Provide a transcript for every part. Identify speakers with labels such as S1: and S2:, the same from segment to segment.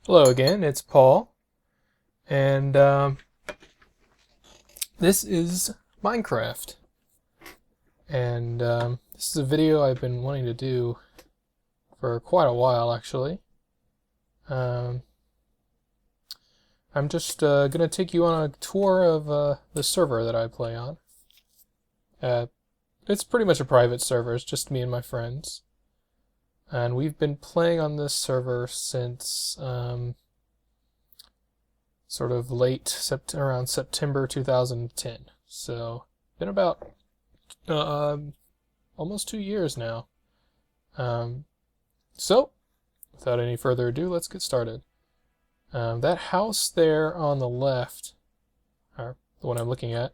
S1: Hello again, it's Paul, and this is Minecraft. And this is a video I've been wanting to do for quite a while, actually. Um, I'm just going to take you on a tour of the server that I play on. It's pretty much a private server, it's just me and my friends. And we've been playing on this server since sort of around September 2010. So, been about almost 2 years now. So, without any further ado, let's get started. That house there on the left, or the one I'm looking at,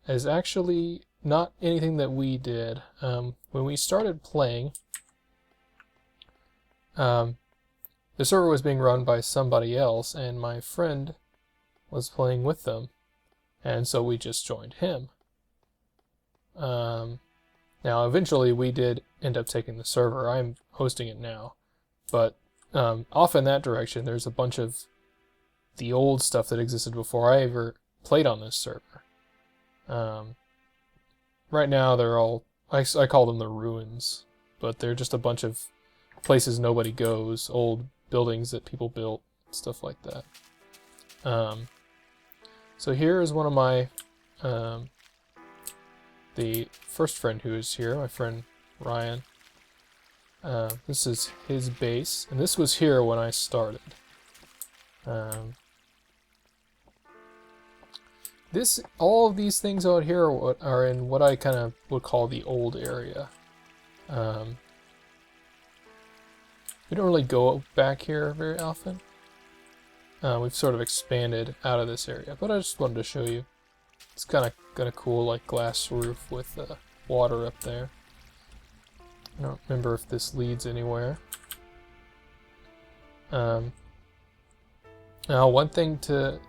S1: is actually not anything that we did. When we started playing, the server was being run by somebody else, and my friend was playing with them, and so we just joined him. Now, eventually we did end up taking the server. I'm hosting it now, but off in that direction, there's a bunch of the old stuff that existed before I ever played on this server. Right now, they're all, I call them the ruins, but they're just a bunch of places nobody goes, old buildings that people built, stuff like that. So here is one of my, the first friend who is here, my friend Ryan. This is his base, and this was here when I started. All of these things out here are in what I kind of would call the old area. We don't really go back here very often. We've sort of expanded out of this area, but I just wanted to show you. It's kind of cool, like glass roof with water up there. I don't remember if this leads anywhere. Now, one thing to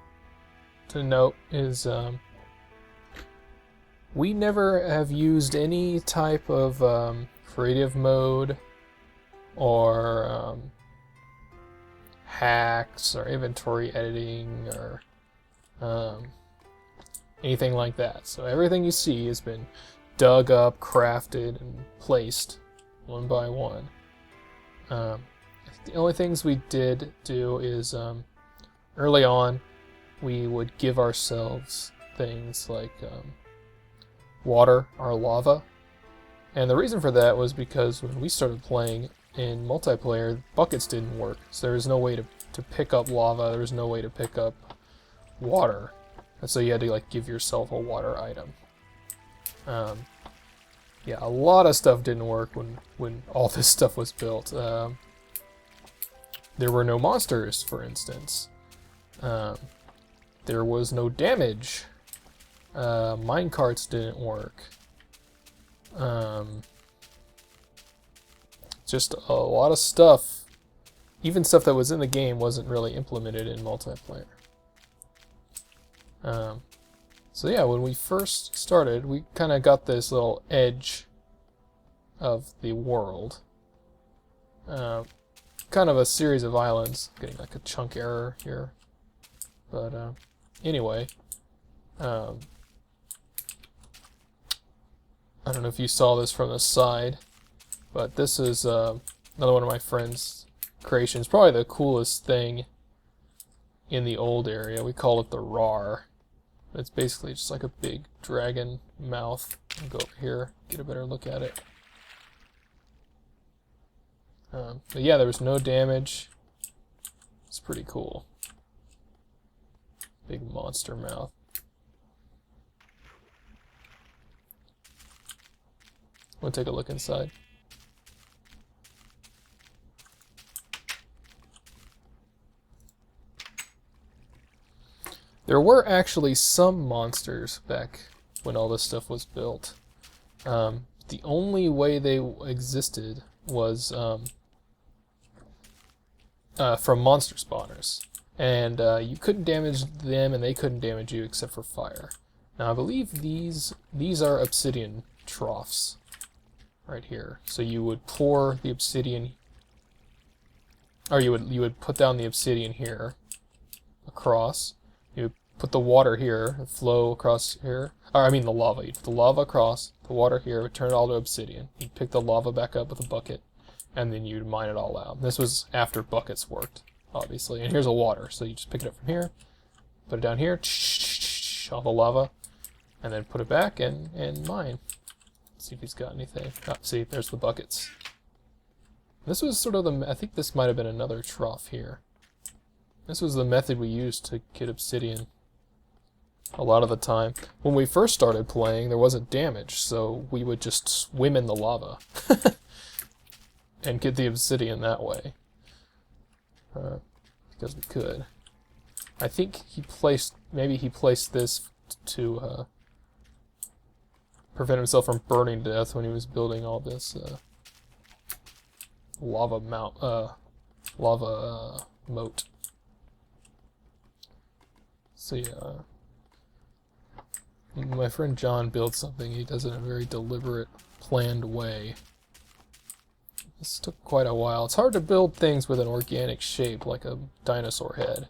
S1: note is we never have used any type of creative mode or hacks or inventory editing or anything like that. So everything you see has been dug up, crafted, and placed one by one. The only things we did do is early on we would give ourselves things like water or lava. And the reason for that was because when we started playing in multiplayer, buckets didn't work. So there was no way to pick up lava, there was no way to pick up water. And so you had to like give yourself a water item. Yeah, a lot of stuff didn't work when all this stuff was built. There were no monsters, for instance. There was no damage. Minecarts didn't work. Just a lot of stuff, even stuff that was in the game, wasn't really implemented in multiplayer. So yeah, when we first started, we kind of got this little edge of the world. Kind of a series of islands. Getting like a chunk error here. But anyway, I don't know if you saw this from the side, but this is another one of my friend's creations. Probably the coolest thing in the old area. We call it the Rawr. It's basically just like a big dragon mouth. I'll go over here, get a better look at it. But yeah, there was no damage. It's pretty cool. Big monster mouth. We'll take a look inside. There were actually some monsters back when all this stuff was built. The only way they existed was from monster spawners. And you couldn't damage them and they couldn't damage you except for fire. Now I believe these are obsidian troughs right here. So you would pour the obsidian or you would put down the obsidian here, across. You would put the water here and flow across here. Or I mean the lava. You'd put the lava across, the water here, would turn it all to obsidian. You'd pick the lava back up with a bucket, and then you'd mine it all out. This was after buckets worked, obviously. And here's a water, so you just pick it up from here, put it down here, all the lava, and then put it back and mine. Let's see if he's got anything. Oh, see, there's the buckets. This was sort of the, I think this might have been another trough here. This was the method we used to get obsidian a lot of the time. When we first started playing, there wasn't damage, so we would just swim in the lava and get the obsidian that way. Because we could. I think maybe he placed this to prevent himself from burning to death when he was building all this lava moat. So yeah, my friend John builds something. He does it in a very deliberate, planned way. This took quite a while. It's hard to build things with an organic shape like a dinosaur head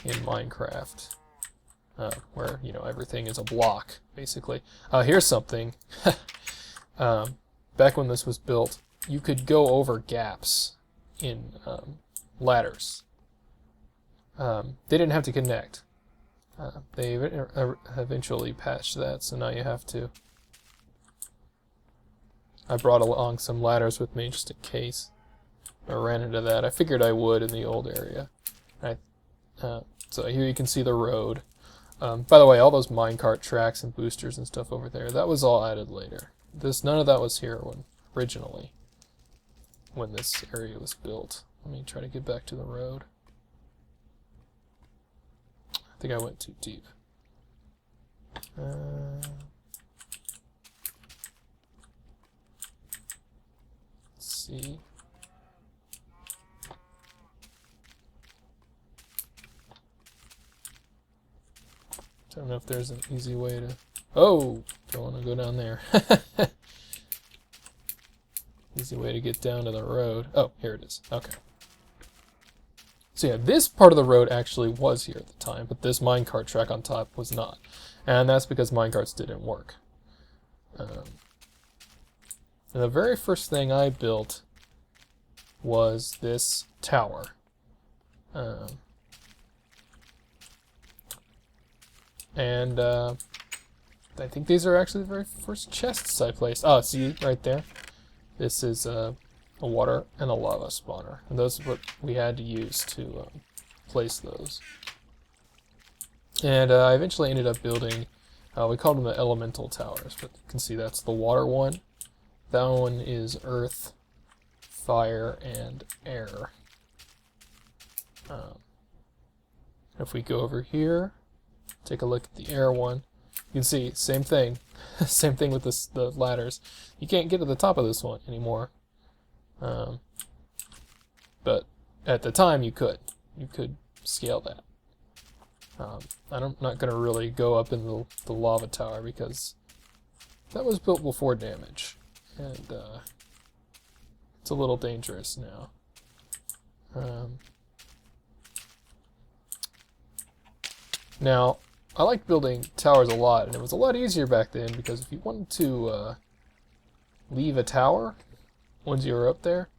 S1: in Minecraft, where, you know, everything is a block, basically. Here's something. Back when this was built, you could go over gaps in ladders. They didn't have to connect. They eventually patched that, so now you have to. I brought along some ladders with me just in case I ran into that. I figured I would in the old area. So here you can see the road. By the way, all those minecart tracks and boosters and stuff over there, that was all added later. None of that was here originally, when this area was built. Let me try to get back to the road. I think I went too deep. Let's see. Don't know if there's an easy way to... Oh! Don't want to go down there. Easy way to get down to the road. Oh, here it is. Okay. So yeah, this part of the road actually was here at the time, but this minecart track on top was not. And that's because minecarts didn't work. And the very first thing I built was this tower. I think these are actually the very first chests I placed. Oh, see, right there? This is a water and a lava spawner. And those are what we had to use to place those. And I eventually ended up building, we called them the elemental towers, but you can see that's the water one. That one is earth, fire, and air. If we go over here, take a look at the air one, you can see, same thing. Same thing with the ladders. You can't get to the top of this one anymore. But at the time you could. You could scale that. I'm not going to really go up in the lava tower because that was built before damage. And it's a little dangerous now. Now, I like building towers a lot, and it was a lot easier back then because if you wanted to leave a tower once you were up there,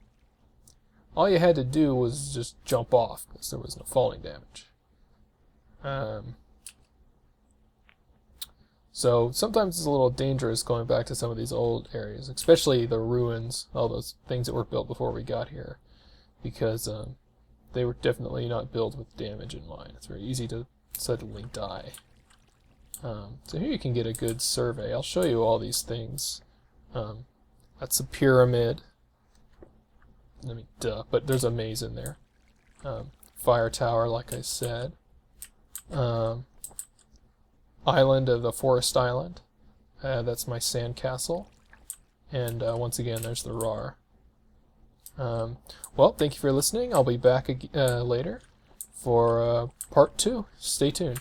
S1: all you had to do was just jump off because there was no falling damage. So sometimes it's a little dangerous going back to some of these old areas, especially the ruins, all those things that were built before we got here, because they were definitely not built with damage in mind. It's very easy to suddenly die. So here you can get a good survey. I'll show you all these things. That's a pyramid. But there's a maze in there. Fire tower, like I said. Island of the forest island. That's my sand castle. And once again, there's the Rawr. Well, thank you for listening. I'll be back later for part 2. Stay tuned.